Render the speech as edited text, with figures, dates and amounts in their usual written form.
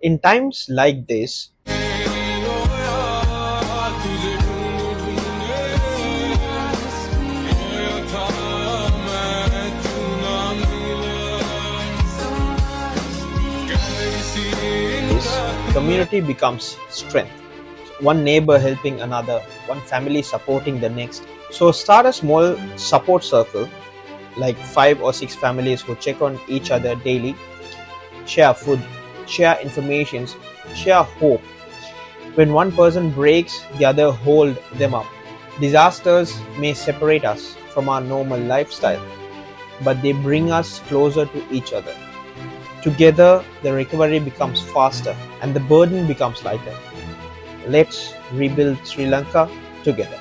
In times like this, community becomes strength. One neighbor helping another, one family supporting the next. So start a small support circle, like 5 or 6 families who check on each other daily, share food, share informations, share hope. When one person breaks, the other hold them up. Disasters may separate us from our normal lifestyle, but they bring us closer to each other. Together, the recovery becomes faster and the burden becomes lighter. Let's rebuild Sri Lanka together.